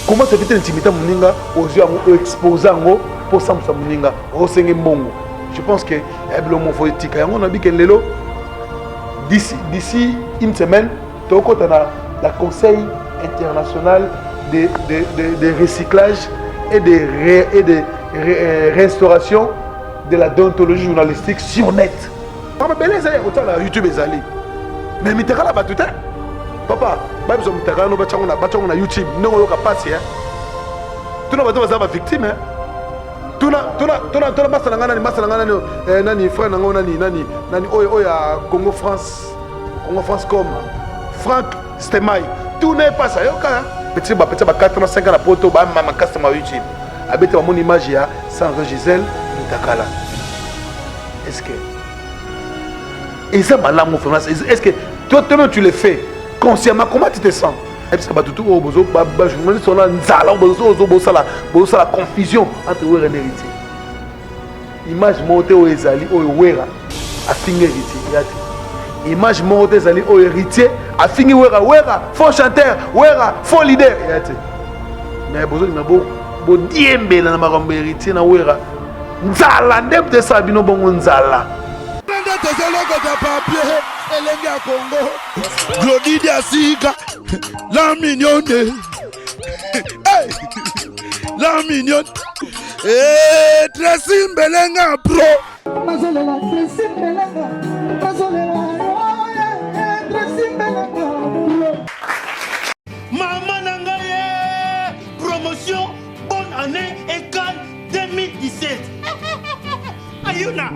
Comment ça fait intimité moninga aux yeux exposant pour ça moninga au senge mbongo. Je pense que eblomo politique yango na bike lelo d'ici une semaine toko tana la conseil international de recyclage et de restauration de la déontologie journalistique sur net. Papa beleza ya kotala YouTube ezali. Mais miteka la batuta. Papa, ba biso miteka no bachango na YouTube ndongo yoka passe ya. Tuna bato bazaba victime. Tuna masala ngana nani frère nango nani oya Congo France comme Franck Stemai. Tout n'est pas ça yoka. Petit ba 4 ans 5 ans la poto ba mama customer YouTube. Abete mon image ya sans Gisèle Mutakala. Est-ce que et ça malamu est-ce que toi-même tu le fais consciemment? Comment tu te sens? Et puis ça va tout au bozo ba journaliste sont là nzala bozo la confusion entre wera et héritier. Image montée au ezali au wera a fini héritier yati. Image montée ezali au héritier a fini wera faux chanteur wera faux leader yati. Mais bozo na bo diembe na makambo héritier na wera nzala ndepte sa bino bongo nzala. Elenge ya Congo Glody Diasiga la mignonne hey la mignonne Tracy Mbelenga pro mazolela Tracy Mbelenga mazolela Tracy Mbelenga maman nangaye promotion bonne année et Cannes 2017 Ayuna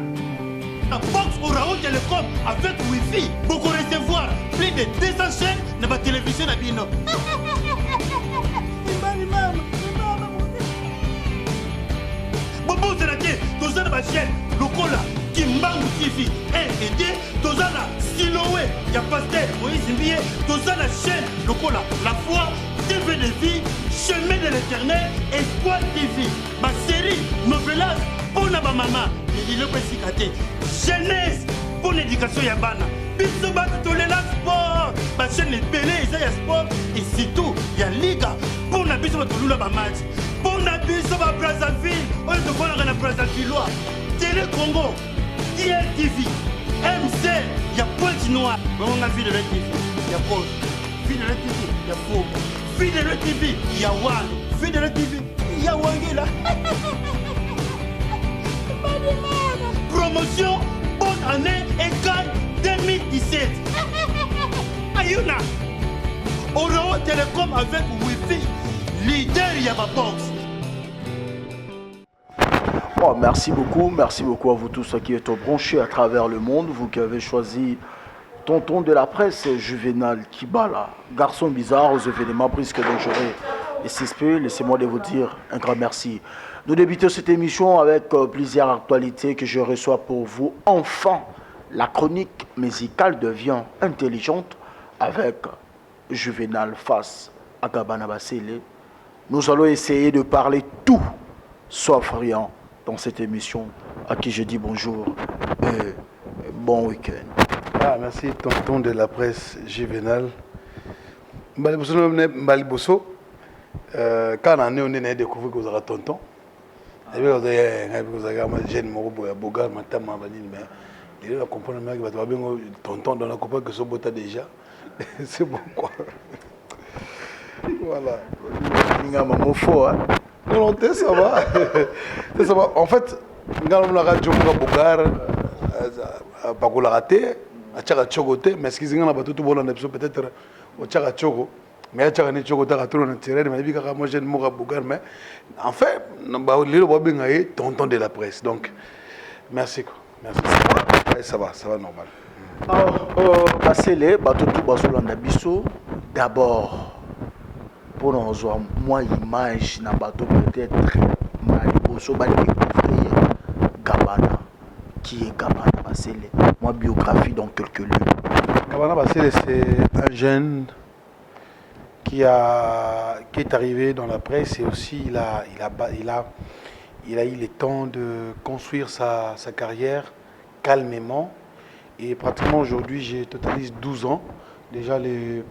la box Orao Télécom avec Wi-Fi pour recevoir plus de 200 chaînes dans la télévision à Bino. Bobo Zerake, tous les chaînes, Lokola, Kimbangu TV, 1 et 2, tous les Siloé, Y'a Pasteur, Moïse Mbié, tous les chaînes, Lokola, La Foi, TV de vie, Chemin de l'éternel, Espoir TV, ma série, Novelas, pour ma maman, il est précisément. Jeunesse pour l'éducation yabana. Biso ba tolela sport. Ba chaîne belé ça y a sport et surtout il y a liga pour na biso ba tolula ba match. Pour na biso ba Brazzaville, on te voit na Brazzaville. Télé Congo, DLTV, MC, il y a Pointe Noire. On a vu de la TV, il y a Pause. Vu de la TV, il y a Faux. Vu de la TV, il y a One. Vu de la TV, il y a Wangela. Promotion, bonne année et Cannes 2017. Ayuna, Orao Télécom avec Wi-Fi, leader Yababox. Oh, merci beaucoup à vous tous qui êtes branchés à travers le monde, vous qui avez choisi tonton de la presse, Juvenal Kibala, garçon bizarre aux événements brisques dangereux et suspects. Laissez-moi de vous dire un grand merci. Nous débutons cette émission avec plusieurs actualités que je reçois pour vous. Enfin, la chronique musicale devient intelligente avec Juvenal face à Gabana Basile. Nous allons essayer de parler tout sauf rien dans cette émission à qui je dis bonjour et bon week-end. Ah, merci tonton de la presse Juvenal. Mbaliboso, quand on a découvert que vous avez tonton, et bien vous avez un jeune boga, matama, mais il a compris que vous avez un tonton dans la compagnie que ce bota déjà. C'est bon quoi. Voilà. Il y a un mot fort. Non, ça va. Ça va. En fait, quand on a radio bogar, pas qu'on l'a raté, à Tchaka Tchogote, mais ce qu'ils ont battu tout le monde peut-être au Tchaka Tchogo. Mais à Tchaka Tchogote, à tout le monde tiré, mais il y a moi j'ai un bogar, mais en fait, on a tonton de la presse. Donc, merci quoi. Merci. Ça va normal. Basile, Batotou Basolanda Bisso, d'abord, pour nous voir, moi, image, n'a pas peut-être, Maliboso, va découvrir Gabana. Qui est Gabana Basile? Moi, biographie dans quelques lieux. Gabana Basile, c'est un jeune qui est arrivé dans la presse et aussi il a eu le temps de construire sa carrière calmement. Et pratiquement aujourd'hui, je totalise 12 ans. Déjà, les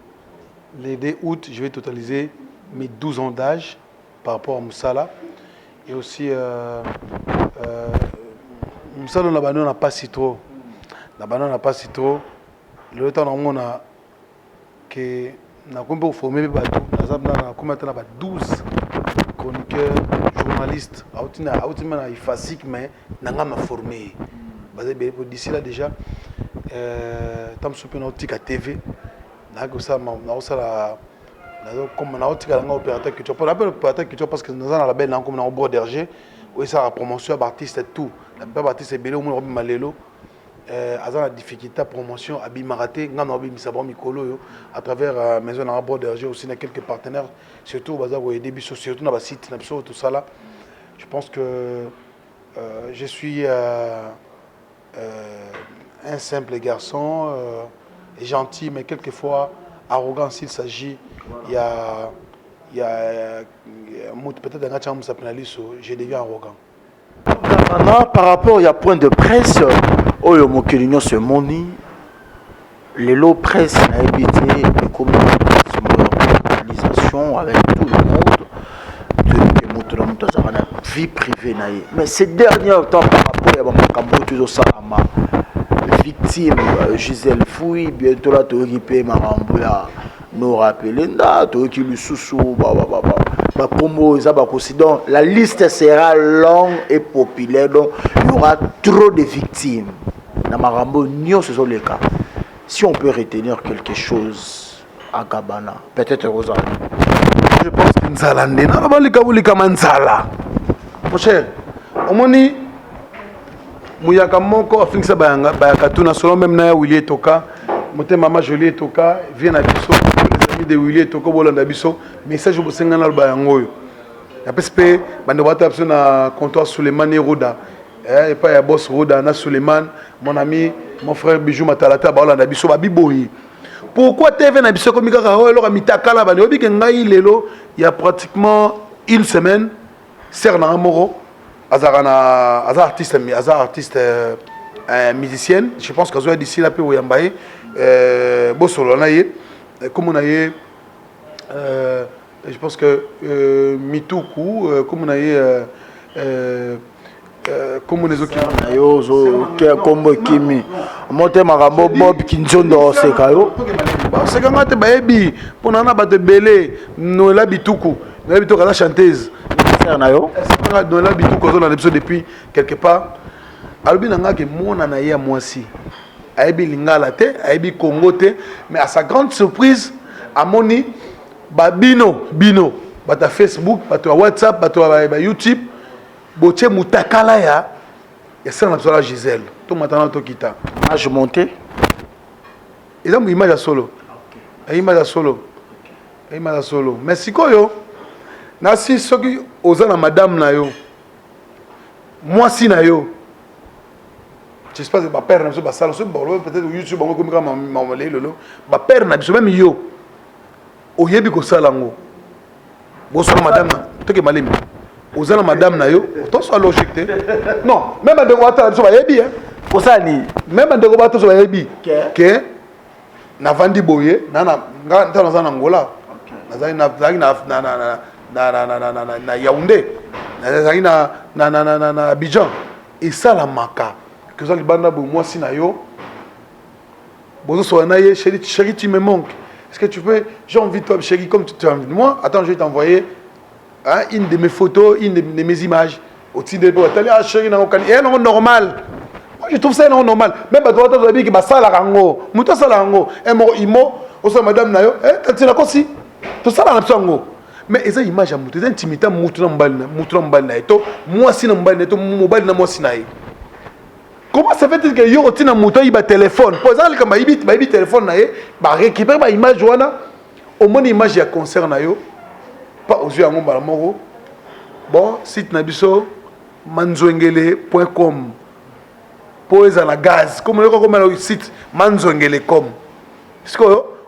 2 août, je vais totaliser mes 12 ans d'âge par rapport à Moussala. Et aussi, Moussala, on n'a pas si trop. On n'a pas si trop. Le temps, on a que na kombe formé bato na kombe tana ba 12 chroniqueurs journalistes autina na ifasik mais nanga ma formé basé d'ici là déjà tam sope na otika TV na ko ça na ça la comme na otika na opérateur culture pour l'appel opérateur culture parce que nous en la belle comme na au bord d'RG où ça la promotion d'artistes et tout la plupart artistes belé au moins malelo à la difficulté à promotion à Bimaraté, à travers maison à bord d'RG aussi dans quelques partenaires surtout au bazar début surtout dans le site tout ça là. Je pense que je suis un simple garçon gentil mais quelquefois arrogant s'il s'agit il y a peut-être un gars je deviens arrogant. Par rapport, il y a point de presse, Oyo Mokelinyo se moni, les lots presse a évité les communications avec tout le monde, de la vie privée. Mais ces derniers temps, par rapport à Makambo, Salama, victime, Gisèle Fouy, bientôt là, tu as Marambouya, Nora Pelenda, tu as le Soussou, la liste sera longue et populaire, donc il y aura trop de victimes. Ce sont les cas. Si on peut retenir quelque chose à Gabana, peut-être Rosa. Je pense que Nzala Ndena, mon cher, au moni, Mouyaka Moko a fini ça Bayakatuna, selon même Naya Willy Toka, Moté Mama Jolie Toka, vient à Bisso, les amis de Willy Toka, Bolanda Bisso, message au Bosengana Bayangoyo. La PSP, Bandewata na comptoir Suleiman et Roda. Et pas ya boss Roda, na Suleiman, mon ami, mon frère Bijou Matalata, Bolanda Bisso, Babiboyi. Pourquoi TV na Bisso comme alors Mitakala, Bandeobi Kengai Lelo, il y a pratiquement une semaine, Serna Amoro, Azar artiste musicienne, je pense qu'Azoua d'ici là, où Yambaye, Bossolo, comme on a eu, je pense que Mitoukou, comme on a eu, comme on a eu, comme Kimi, monté Marambo Bob Kinzondo, c'est Kayo. C'est quand même baby, pour nana bat belé, nous la Bitoukou, nous la Bitoukou la chanteuse. Nous la Bitoukou on a depuis quelque part. Albi nanga que mon anaïa moi aussi. Aibi lingala te, aibi Congo te, mais à sa grande surprise, à moni Bino, bata Facebook, bata WhatsApp, bata YouTube, boche mutakala ya ça na la Gisèle. To matana to kita. Âge monté. Ils ont une image à solo. Une image à solo. Une image à solo. Mais si koyo, nasi soki ozana madame na yo. Moi si na yo. J'espère que ma père n'a pas ça, peut-être YouTube, on va m'envoyer lolo. Ma père n'a pas même yo. Oyebi ko salango. Bosso madame, to ke malemi. Ozana madame na yo, to so logique te. Non, même de wata so ba yebi hein. Osani, même de wata so ba yebi. Que na vandi boye, na ngana Angola. Na Yaoundé. Na Abidjan. Et ça la maka. Que ça libanda bo moi si na yo. Bozo so na ye chérie tu me manques. Est-ce que tu peux, j'ai envie de toi chérie comme tu as envie de moi. Attends, je vais t'envoyer une de mes photos, une de mes images. Au titre de ah chérie na okani. Et non normal. Moi je trouve ça non normal. Même ba toi tu as dit que ba ça la rango. Muto ça la rango. Et mo imo, o so madame na yo, tu la kosi. Tout ça la rango. Mais eza image à muto, eza intimité muto na mbali na eto. Moi si na mbali na eto, mobile na moi si na ye. Comment ça fait que yo tina moto il ba téléphone pour ça comme ba téléphone na ye ba récupérer ba image wana au moins image ya concert na yo pas aux yeux ngomba la moko bon site na biso manzongele.com pour eza la gaz comme le site manzongele.com parce que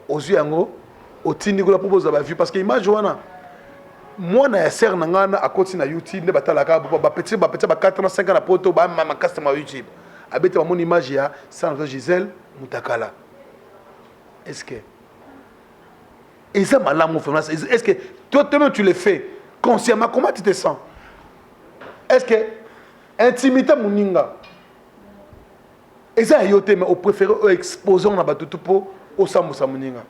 aux yeux ngo otindi ko la propose ba vue parce que image wana moi na ser na ngana à côté na YouTube ne batalaka ba petit ba 4 5 ans na poto ba ma customer YouTube abete mon image ya sans Gisèle Mutakala. Est-ce que Et ça, madame, est-ce que toi-même tu le fais consciemment? Comment tu te sens? Est-ce que intimité moninga? Et ça, mais au préféré exposer on a battu tout pour au samu samuninga.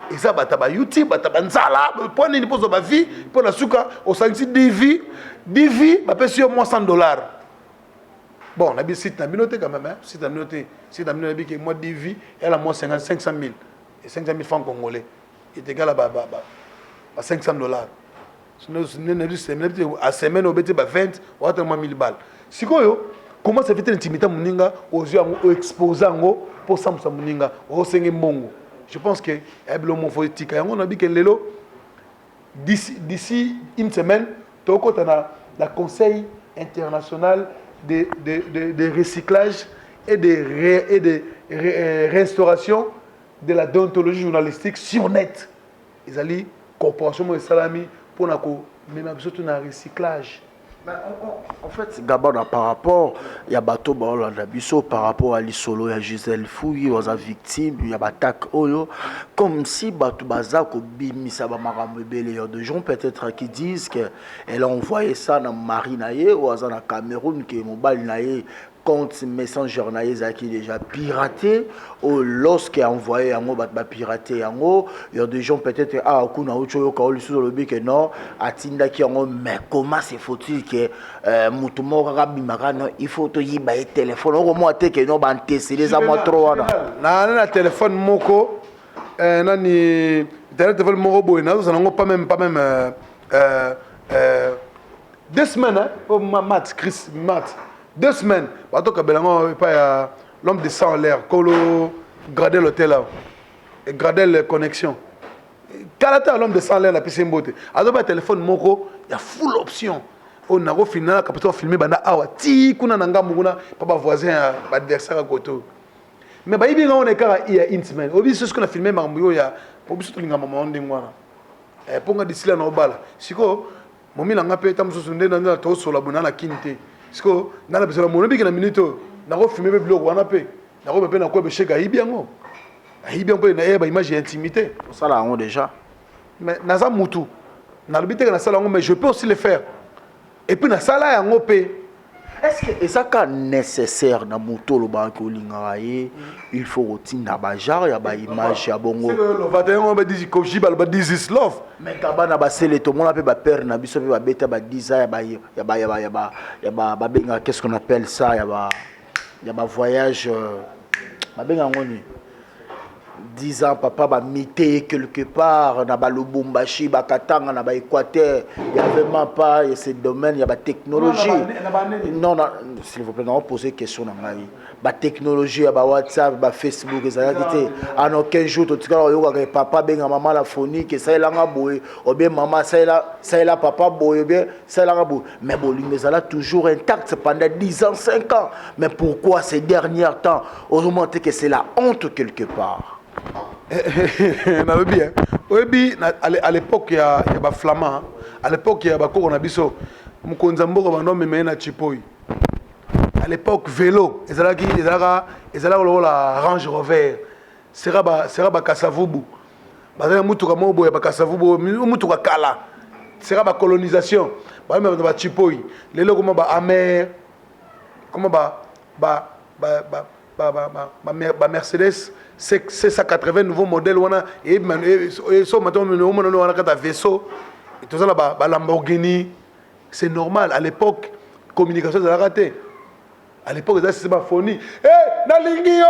Et ça, bataba YouTube, bataba nzala, pour une pose de ma vie, pour la souka, au senti divi, bah peut sur moi $100. Bon, on a bien site na minoté quand même, hein. Site na minoté que moi divi, elle a moi 500 000 et 500 000 francs congolais. Il est égal à $500. Sinon, à semaine au BT 20, ou à 1000 balles. Si quoi comment ça fait l'intimité moninga aux yeux exposant pour ça moninga au senge mbongo. Je pense que on a dit que d'ici une semaine, tu as le Conseil international de recyclage et de restauration de la déontologie journalistique sur net. Ils ont dit corporation de salami pour la recyclage. En fait, d'abord, par rapport, il y a Bato Baolandabiso, par rapport à l'Isolo, il y a Gisèle Fouille, il y a victime, il y a Batak Oyo, comme si Bato Bazako Bimisaba Maramebele, il y a des gens peut-être qui disent qu'elle a envoyé ça dans Marinaye ou dans le Cameroun, qui est mobile naïe. Compte Messenger qui est déjà piraté ou lorsqu'il a envoyé un mot piraté il y a des gens peut-être kuna ucho ka oli sur le bic non atinda qui ont mais comment c'est faut-il que mutumo rabimaka non il faut to yiba téléphone au moins te que non ban tester les amours trop na téléphone moko nani téléphone moko boy na ça n'ont pas même 2 semaines hein pour Matt Chris Matt 2 semaines, l'homme de sang en l'air, Colo gradait l'hôtel là, et gradait la connexion. Quand l'homme de sang en l'air, la piscine beauté. Alors, le téléphone moko, il y a full option. On a refilmé, quand on filmé, ti kuna nanga muguna, papa voisin, adversaire à côté. Mais il y a une semaine. Au bout ce qu'on a filmé, il y a au bout de maman d'ingwana. Et pour nga d'ici là na obala. Siko, momi langa pe tamso sunde na to so la bonana kinte. Parce que dans la personne mon na minute na ko filmer blog wana pe na ko pe na ko be cheka hibiango hibiango pe na ba image intimité ça là on déjà mais na za mutu na lobite na sala ngo mais je peux aussi le faire et puis na sala yango pe est-ce que ça ka nécessaire na mutu lo ba ko lingaye il faut rotina ba genre ya ba image ya bongo c'est le 21 ba dit ko jiba ba this is love mais kabana ba sele to mona pe ba père na biso pe ba beta ba 10 ans ya ba benga qu'est-ce qu'on appelle ça ya ba voyage ba benga ngoni 10 ans papa ba mité quelque part na ba Lubumbashi ba Katanga na ba Équateur il y a vraiment pas ce domaine il y a ba technologie non s'il vous plaît on poser question na ngai ba technologie ba WhatsApp ba Facebook ezalaki en aucun jour to tika yo ka papa benga maman la phonique ça elanga boye ou bien maman ça là papa boye bien ça elanga boye mais bolingo ezala toujours intact pendant 10 ans 5 ans mais pourquoi ces derniers temps on remonte que c'est la honte quelque part. À l'époque il y a ba flamand à l'époque il y a ba kokona biso mukonza mboko bando meme na chipoi à l'époque vélo ezalaki la Range Rover sera ba Kasavubu bazana mutuka mobo ya ba Kasavubu mutuka kala sera ba colonisation ba chipoi lelo comme ba amer comme ba Mercedes C180 nouveau modèle et so maintenant on a vaisseau et tout ça là ba Lamborghini c'est normal à l'époque communication de la raté à l'époque c'est ma phonie na lingio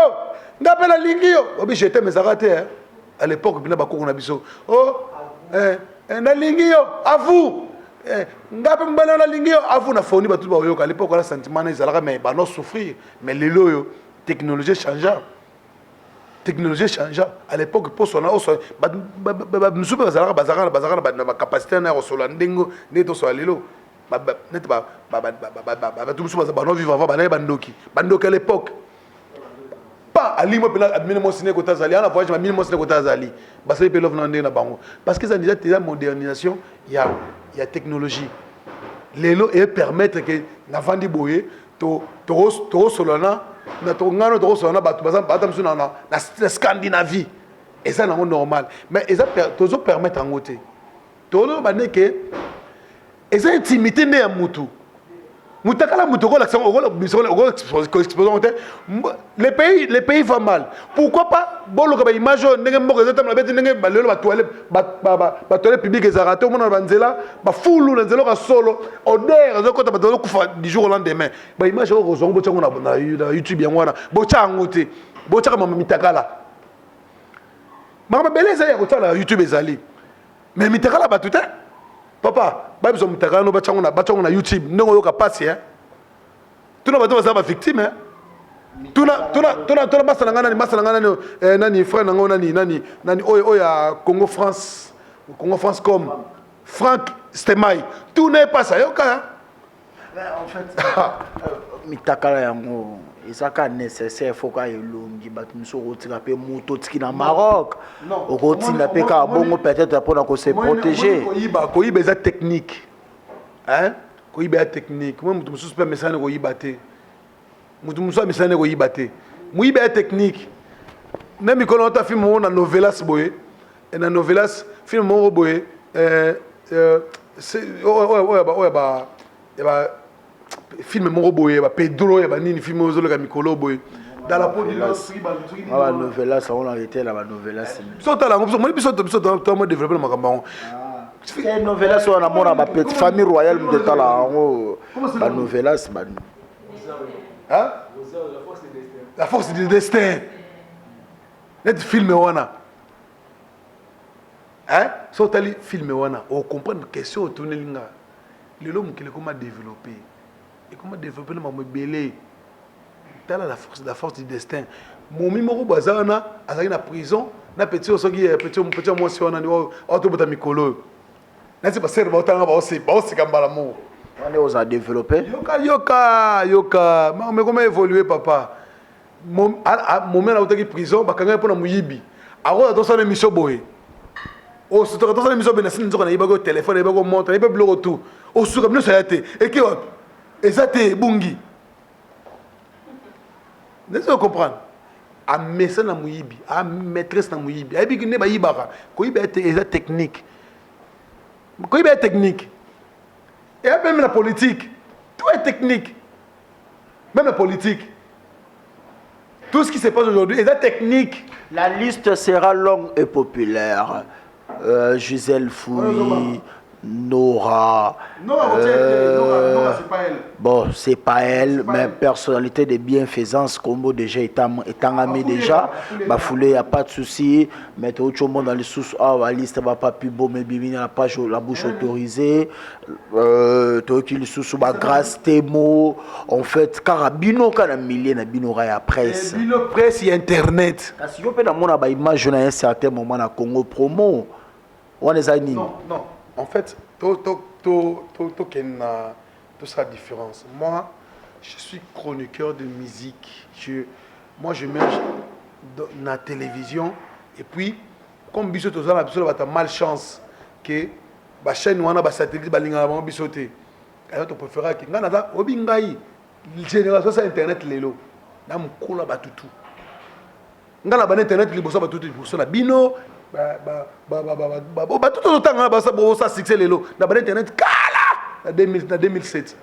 ngapela lingio obi j'étais mes raté à l'époque bina ba ko na biso na lingio à vous ngape mbana na lingio à vous na phonie ba tout ba yoka à l'époque la sentiment na zalaka mais ba no souffrir mais lelo yo technologie changeant à l'époque pour son nous ba capacité na resola ndengo neto so lelo net ba tout ba no vivre avant ba bandoki à l'époque pas ali mo pela minimum ciné ko tazali ana voyage minimum ciné ko tazali ba sai pe love na ndena bango parce que ça déjà modernisation il y a technologie lelo et permettre que na vandi boye to solana na to ngano to solana ba to bazam na Scandinavie Et ça, c'est normal. Mais ils permettent en côté. Tout le monde que ils ont intimité né à Moutou. Moutakala Moutoko, les pays vont mal. Pourquoi pas? Bon, le image, la toilette publique est arrêtée, on a banzela, ba foulou, la solo, odeur, du jour au lendemain. Ba image, on a YouTube, on a bocha angote, bocha comme Mitakala. Mama beleza ya kotala YouTube ezali. Mais Mitakala ba tout papa, ba biso Mitakala no bacha on a YouTube, ndongo yoka passe hein. Tuna bato ba victime hein. Tuna masana nani frère nango nani oya Congo France comme Franck Stemai. Tout n'est pas ça yoka. En fait, Mitakala yango ezaka nécessaire faut ka elongi bato miso kotika pe moto tiki na Maroc okotinda pe ka bongo peut-être pour se protéger koyiba eza technique hein koyiba technique moi mutu mususu pe mesana koyiba te mutu mususu mesana koyiba te muyiba technique na mikolo ta film na novelas boye et na novelas film mo boye c'est film moko boye ba Pedro ya banini film ozolo ka mikolo boye dans la peau de la novela ça on a été là la novela c'est sota la ngopso moi biso to mo développer makambo c'est novela so na mona ba petite famille royale de tala ba novela c'est ba hein la force du destin net film wana hein sota li film wana on comprendre question tourner linga le l'homme qui comment développer et comment développer le mamou belé tala la force du destin mon mimoro bazana azaki na prison na petit osoki petit moi si on a auto bota mikolo na c'est pas serba otanga ba aussi kambala mo on est à développer yoka mais comment évoluer papa moment na otaki prison bakanga pona muyibi ako to sana mission boy o so to sana mission benasini nzoka na ibago téléphone ibago montre ibago bloco tout o suka bino sayate et que ezate bungi n'est-ce comprendre a messa na muyibi a maîtresse na muyibi a bigi ne ba yibaka ko yiba eza technique ko yiba technique et même la politique tout est technique même la politique tout ce qui se passe aujourd'hui est technique. La liste sera longue et populaire. Gisèle Fouy, Nora. Nora, c'est pas elle. Bon, c'est pas elle, mais personnalité de bienfaisance, comme déjà étant amé déjà. Bafoulé, il n'y a pas de souci. Mais tout le monde dans les sous, la liste va pas plus beau, mais il la page, la bouche autorisée. Tout qui sous, grâce, tes mots. En fait, carabino, quand un millier, na bino la presse. Bino presse et internet. Si on peut dans mon image, à un certain moment, na Congo promo. On est à non. En fait, tout ça différence. Moi, je suis chroniqueur de musique. Moi, je mets dans la télévision. Et puis, comme Bissot, tu as malchance que la chaîne ou la satellite, tu bisoté. Alors, tu préfères que la génération sur Internet, lelo. Dans mon cou, là, tout. Dans la Internet, les bossons, tout le bino. Tout le temps, ça succès lelo. Dans Internet, kala. 2007.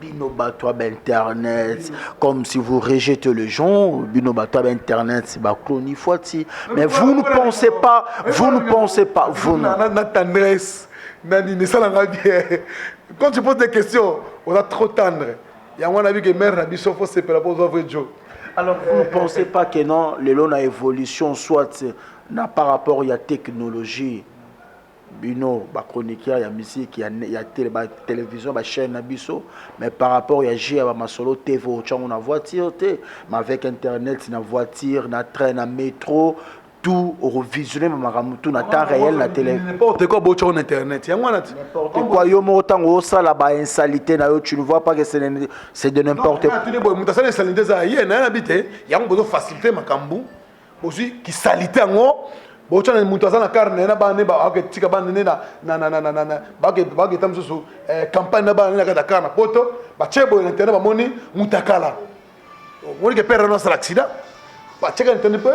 Bino Batoab Internet, comme si vous rejetez le genre, Bino Batoab Internet, c'est ma clonie foiti. Mais vous ne pensez pas, vous n'a tendresse, quand tu poses des questions, on a trop tendre. Il y a un avis que mère a dit sauf c'est pour la pose de Joe. Alors vous ne pensez pas que non, les lots évolution soit n'a par rapport à la technologie. Bino, ba chroniqueur, il y a musique, il y a télévision, ba chaîne Nabiso, mais par rapport à G, ma solo TV, on a voiture, mais avec internet, na voiture, na train, na métro, tout revisionné, tout na temps réel, na télé. N'importe quoi, bon, sur internet, il y a n'importe quoi, yo montant au ça là bas insalité, na yo, tu ne vois pas que c'est de n'importe quoi. Tu ne vois pas que c'est ça, il y a un habité, il y a un peu de facilité, ma cambou, aussi qui salité en haut. Bocha na muntu azana carne na bane ba aketika bane na ba ke tamsusu campagne na bane na ka Dakar na poto ba chebo na internet ba moni mutakala moni ke perdre notre accident Ba cheka ntende pe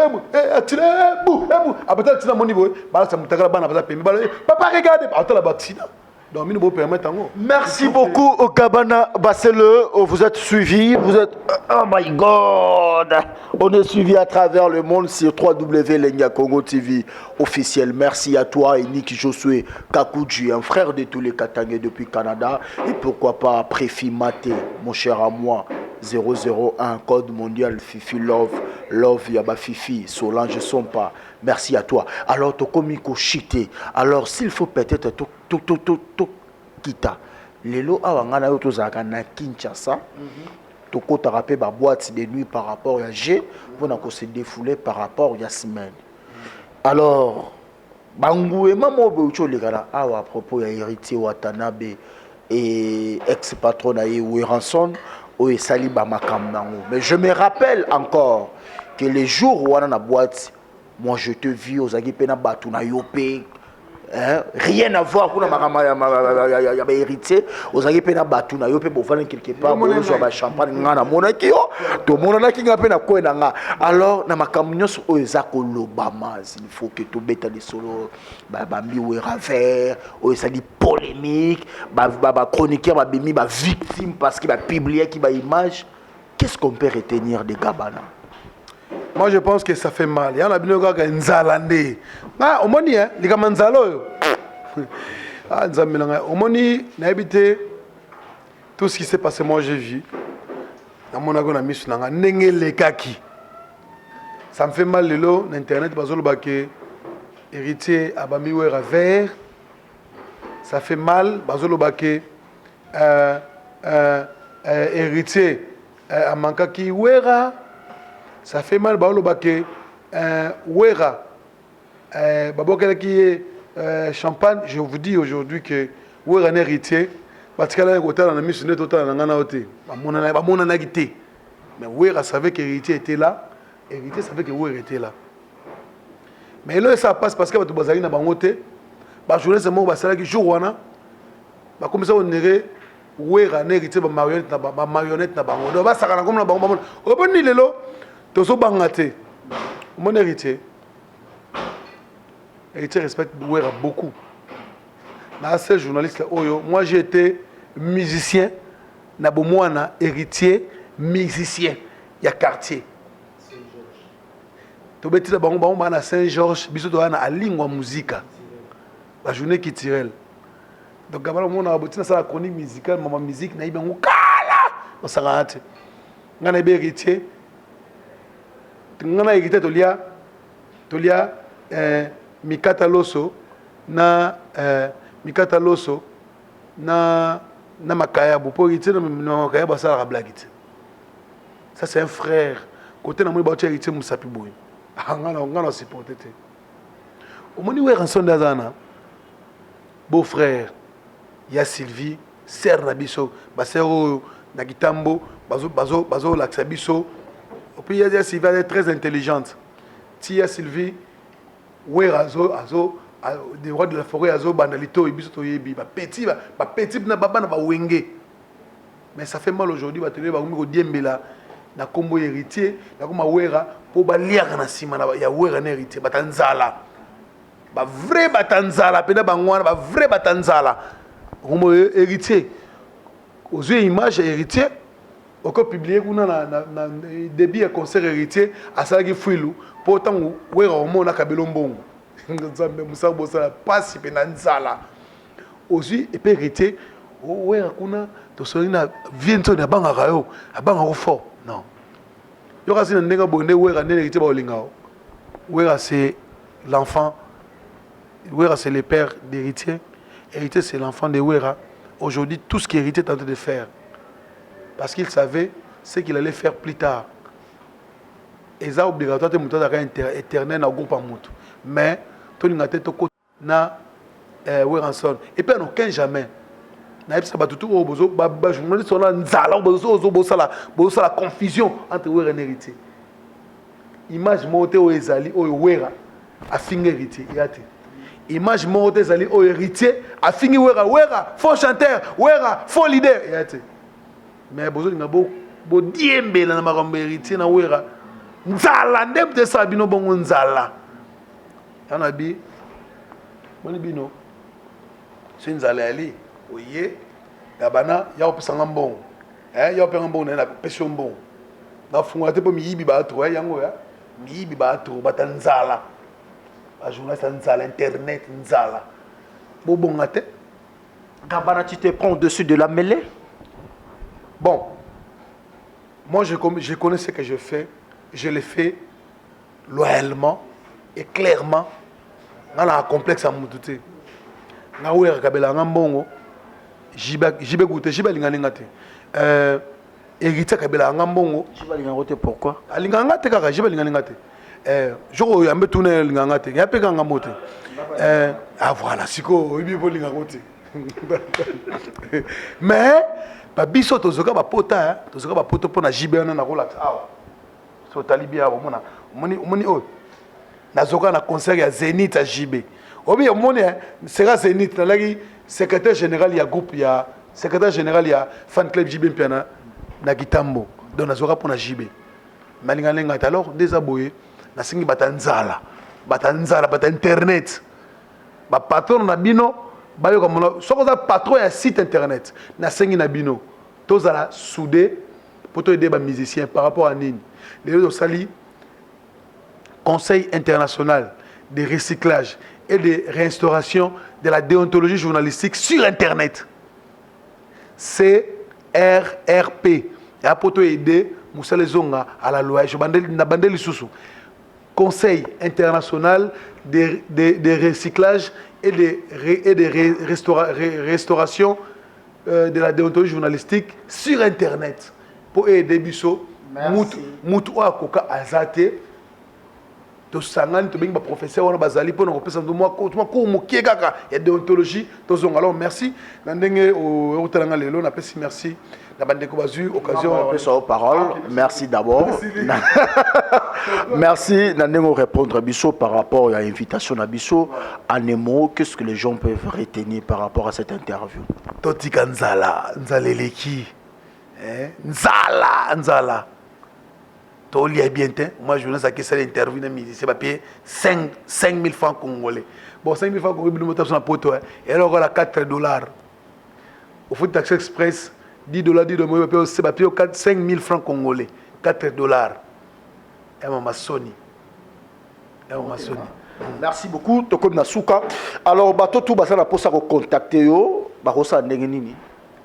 atile bu abata tina moni boy ba sa mutakala bana ba pembe ba papa regarde ba la accident. Donc nous pouvons permettre. Merci beaucoup au Kabana Bassele, vous êtes suivis, vous êtes oh my god. On est suivi à travers le monde sur www.Lenya Congo TV officiel. Merci à toi et Nick Josué Kakouji, un frère de tous les Katangais depuis Canada et pourquoi pas Préfi Maté, mon cher à moi. 001 code mondial Fifi Love Yaba Fifi Solange Sompa. Merci à toi. Alors to komiko chité. Alors s'il faut peut-être to kita. Lelo awangana yo to zaka na Kinshasa. To kota rapé ba boîte de nuit par rapport à G pour na se défouler par rapport à semaine. Alors bangoué maman bocho le gana à propos ya héritier Watanabe et ex-patron na Weranson. Mais je me rappelle encore que les jours où on a la boîte, moi je te vis aux agipena batuna yopé, rien à voir avec ma héritier, aux agipena batuna yopé pour faire quelque part, pour jouer champagne, ngana monakio, tout le monde a qui n'a pas na quoi nga. Alors na makamnyos o ezako lobama, il faut que tout bêta des solos, bambi ou raver, o ezali polémique, chroniqueur, victime parce qu'il va publier qui va image. Qu'est-ce qu'on peut retenir de Gabana? Moi je pense que ça fait mal. Il y a un bino qui nzalande. Ah, au moni hein, les gars nzalo. Ah, nzamina. Au moni, n'a habité tout ce qui s'est passé. Moi j'ai vu. Dans mon agon a mis sur l'anga nengele kaki. Ça me fait mal le lot. L'internet bazolo baké héritier abamiwe vert. Ça fait mal bazolo baké héritier amankaki wera. Ça fait mal, Ouera, qui est champagne. Je vous dis aujourd'hui que Ouera est héritier. Parce qu'elle a un hôtel, on a mis sur net hôtel, on a un hôtel. Mais Ouera savait que l'héritier était là. L'héritier savait que Ouera était là. Mais là, ça passe parce que tu vas aller dans un hôtel. La journée, c'est moi, c'est là que je joue. Comme ça, on irait. Ouera est héritier de marionnette. On va s'arranger comme la banque. On va venir là. Tozo bangate, mon héritier respecte Ouera beaucoup. Dans ces journalistes oyo, moi j'ai été musicien, na bomwana héritier, musicien, il y a quartier. To beti la bango bango na Saint-Georges, biso to na alingwa musica. La journée qui tirelle. Donc gabala mon na botina ça la chronique musicale, maman musique na ibengo kala. On s'arrête. Ngana be héritier. Ngana héritier tolia Mikata Loso na Makaya pour héritier na Makaya ba ça la blague. Ça c'est un frère. Côté na moi ba héritier Musapi boy. Ngana supporter. Au moni we ranson dazana. Beau frère. Ya Sylvie, sœur na biso, ba sœur na Gitambo, bazo la biso. Et puis il y a Sylvie, elle est très intelligente. Tia Sylvie, ouais, des rois de la forêt, azo bandalito, ibiso yebi, petit, na baba na ba wenge. Mais ça fait mal aujourd'hui, ba télé ba ngoko diembela na kombo héritier, na koma wera pour ba liaka na sima na ya wera na héritier, batanzala. Ba vrai batanzala, pena ba ngwana ba vrai batanzala. Kombo héritier. Aux yeux image héritier. Au cas publié na début à concert héritier à Salagi Fouilou pour autant où on a Kabelo Mbongo Nzambe Moussa Bossa passe penanzala aussi et puis héritier ouais kuna to solina viento na banga rayo abanga fort non yo kasi na ndenga bonde ouais na héritier ba olingao ouais c'est l'enfant ouais c'est le père d'héritier héritier c'est l'enfant de Wera. Aujourd'hui tout ce qu'héritier est en train de faire. Parce qu'il savait ce qu'il allait faire plus tard. Et ça, obligatoire, c'est un éternel dans le groupe en moto. Mais, tout le monde na Weranson. Et puis, aucun jamais. Na ça tout journaliste sont là, la confusion entre Wera et héritier. Image montée au Ezali, au Wera, a fini héritier. Image montée Ezali, au héritier, a fini Wera, faux chanteur, Wera, faux leader. Mais besoin de bo diembe na makambo héritier na wera nzala nde peut ça bino bongo nzala yana bi moni bino c'est nzala ali oye gabana ya opesanga mbongo ya opesanga mbongo na pesi mbongo na funga te po miyibi ba tro yango ya miyibi ba tro batanzala a journaliste nzala internet nzala bobonga te Gabana, tu te prends au-dessus de la mêlée? Bon, moi je connais ce que je fais, je le fais loyalement et clairement. Dans la complexe à Moutouté. Na ouer kabela ngambongo, jibe goute, jibe lingate. Héritier kabela ngambongo, Jibe lingate pourquoi? Lingate kaka, jibe lingate. Joko yambe tourner lingate, ya pe kanga mote. Ah voilà, siko ibi bo lingate. Mais biso tozoka ba pota pour na jibe na relax awa so talibia omona moni o nazoka na concert ya Zénith à jibe obi omoni sera Zénith na lagi secrétaire général ya groupe ya secrétaire général ya fan club jibe mpiana na Gitambo donc nazoka pour na jibe malinga lenga alors désaboye na singi batanzala bata internet ba patron na bino bayo comme soko za patron ya site internet na sengi na bino tozala soudé pour te aider ba musicien par rapport à nini les sali conseil international de recyclage et de restauration de la déontologie journalistique sur internet CRRP et pour te aider Moussa Zonga à la loi je bandeli susu conseil international de recyclage et de restauration de la déontologie journalistique sur internet pour aider biso mutu akoka azate to sangani to benga professeur wana bazali pona ko pesa ndumwa ko mokie kaka ya déontologie to zonga alors merci na ndenge o talanga lelo na pesi merci na bandeko bazu occasion de parole merci d'abord merci Nandemo répondre Bisso par rapport à l'invitation à Bisso en un mot qu'est-ce que les gens peuvent retenir par rapport à cette interview Totika nzala nzaleleki nzala toli est bien moi je ne sais que c'est l'interview de musicien papier 5 000 francs congolais bon 5 000 francs congolais nous sur la poto et alors on a $4 au foot taxi express $10 $10 c'est papier 5 000 francs congolais $4 et maman Sony merci beaucoup Toko Nasuka alors bato tout basala pour ça contacter yo barosa ndenge nini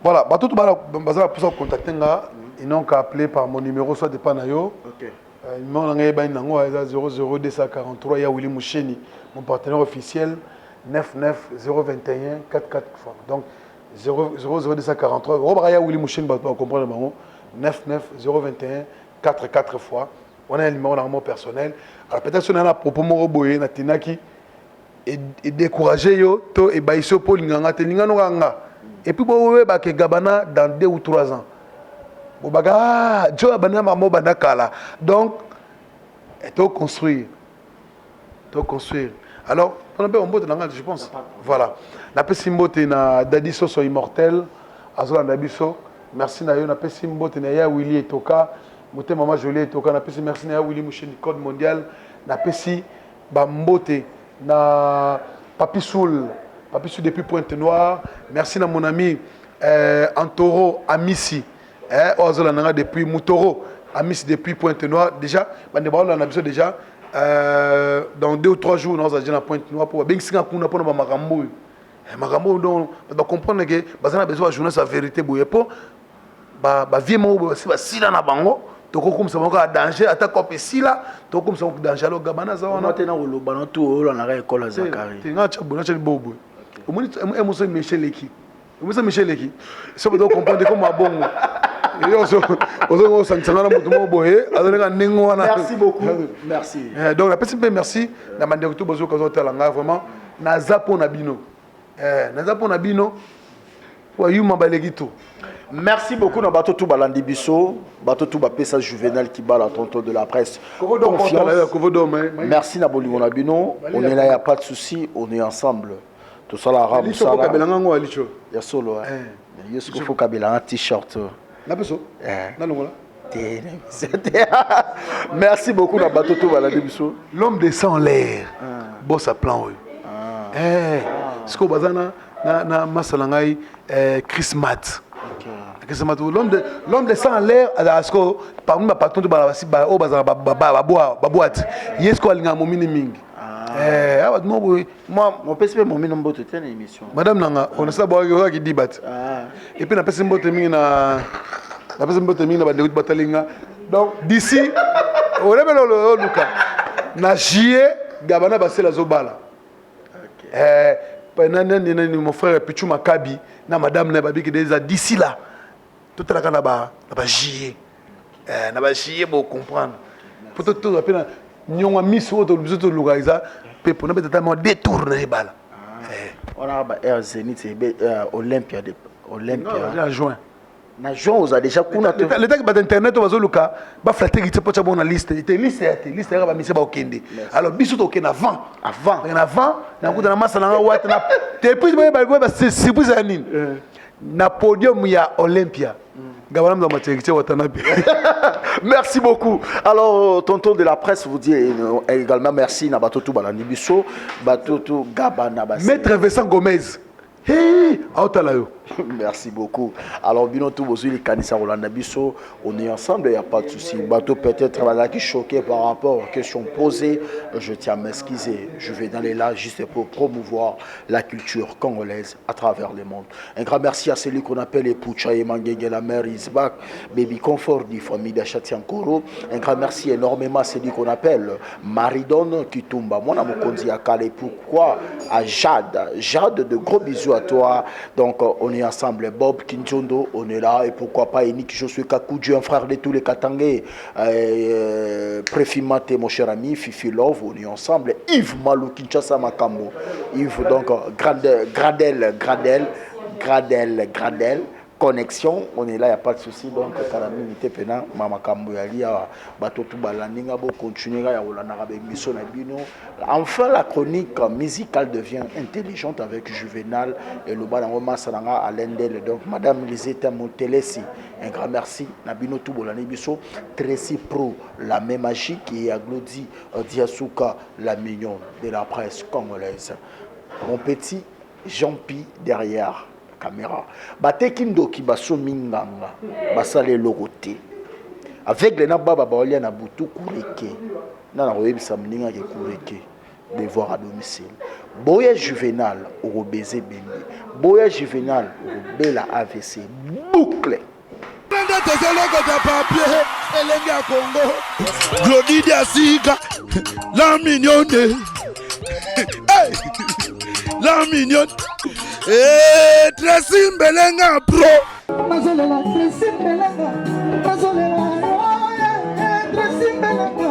voilà bato tout basala pour ça contacter nga ils n'ont qu'à appeler par mon numéro soit dépend na yo OK numéro nga yeba nango 00243 ya Willy Moucheni mon partenaire officiel 99021 44 fois donc 00243 robra ya Willy Moucheni ba comprendre bango 99021 44 fois on a un numéro dans mon personnel alors peut-être on a un propos moko boye na tinaki et décourager yo to e baiso po linganga te lingano nga et puis bo ba ke Gabana dans 2 ou 3 ans bo baga jo abana mamo banda kala donc to construire alors on a bien mbote nanga je pense voilà na pesi mbote na Dadi Soso immortel azola na biso merci na yo na pesi mbote na ya Willy Etoka moté maman Jolie Etoka na pesi merci na ya Willy Moucheni code mondial na pesi ba mbote na Papi Soul depuis Pointe-Noire merci na mon ami Antoro Amissi ozola nanga depuis Moutoro Amissi depuis Pointe-Noire déjà bande ba on a besoin déjà dans 2 ou 3 jours nous allons à Pointe-Noire pour bien singa kuna pour ba makambo donc ba comprendre que bazana besoin de journée sa vérité boye po ba vie mo ba sila na bango toko comme ça à danger attaque op sila toko comme ça danger lo Gabana za wana tena ko lobana to o na ka école Zakari tinga chabona chali bobo omoni emoso Michel Leki ça veut donc comprendre comme abongo merci beaucoup merci donc la petite merci na mandeko tout bozo kazo talanga vraiment na zapo na bino wa yuma balegi tout. Merci beaucoup na bato tout balandi biso bato tout bapesa Juvenal Kibala tonton de la presse merci na bolingo na bino on est là y a pas de souci on est ensemble tout ça la rabu ça ya solo il faut kabela un t-shirt na beso na longola Merci beaucoup na bateau tout balade biso. L'homme descend en l'air. Boss à plan. Ce que bazana na masalangai Chris Matt. L'homme descend en l'air à ce que parmi ma patron de balabasi ba o bazana ba boîte. Yesko alinga momini mingi. Moi, mon PSP mon minombo te tient émission. Madame Nanga, on a ça boire qui dit bat. Et puis na pesi mbote mingi na pesi mbote mingi na ba de batalinga. Donc d'ici on rebe le Luka. Na jie gabana basela zobala. Mon frère Pichou Makabi, na madame Nababi qui déjà d'ici là, tout là na ba jie, pour comprendre. Pour tout appel, nyonga miso to biso to lugaiza, pe pour na peut-être détourner bala. On a Air Zenith Olympia de Olympia. Juin. Na juin on a déjà kuna l'état que internet va zoluka ba flatter qui peut pas bonne liste liste ba mise ba okende alors biso to okende avant na kuta na masala na wat na te puis ba surprise ya nini na podium ya Olympia gabana mza matérialité watanabi. Merci beaucoup. Alors tonton de la presse vous dit également merci na bato tout balandi biso bato tout gabana ba Maître Vincent Gomez. Hey, merci beaucoup. Alors, bien tout vos huiles Kanissa Rolanda Bisso, on est ensemble, il n'y a pas de souci. Bateau peut-être voilà, qui choqué par rapport aux questions posées. Je tiens à m'excuser. Je vais d'aller là juste pour promouvoir la culture congolaise à travers le monde. Un grand merci à celui qu'on appelle Epoucha et Mangenge, la mère Isbak, Baby Comfort du famille d'Achatiankoro. Un grand merci énormément à celui qu'on appelle Maridon Kitumba. Mon amour Konzi Akale, pourquoi à Jade. Jade, de gros bisous à toi. Donc, on est ensemble. Bob Kinjondo, on est là. Et pourquoi pas Enik Josué Kakoudu, un frère de tous les Katangais. Préfimate, mon cher ami. Fifi Love, on est ensemble. Yves Malou Kinshasa Makambo. Yves, donc, Gradel. Connexion, on est là, il n'y a pas de souci. Donc, Karamimité Pena, Mama Kambouyali, Batotou Balaninga, continuer à enfin, la chronique musicale devient intelligente avec Juvenal et le Banama Sananga à l'Endel. Donc, Madame Lisetta Montelesi, un grand merci. Nabino Toubolani Bisso, Tracy Pro, la même magie qui est Aglodi Diasuka, la mignonne de la presse congolaise. Mon petit Jean-Pi derrière. Caméra. Batekindo ki baso minganga basale logoté avec les nababa baolia na butu kureke na na oyebisa mninga ke kureke devoir à domicile boya Juvenal au baiser bembe boya Juvenal au bela AVC boucle papier elenge ya Congo Glody Diasika la mignonne la mignonne Tracy Mbelenga pro Tracy Mbelenga Tracy Mbelenga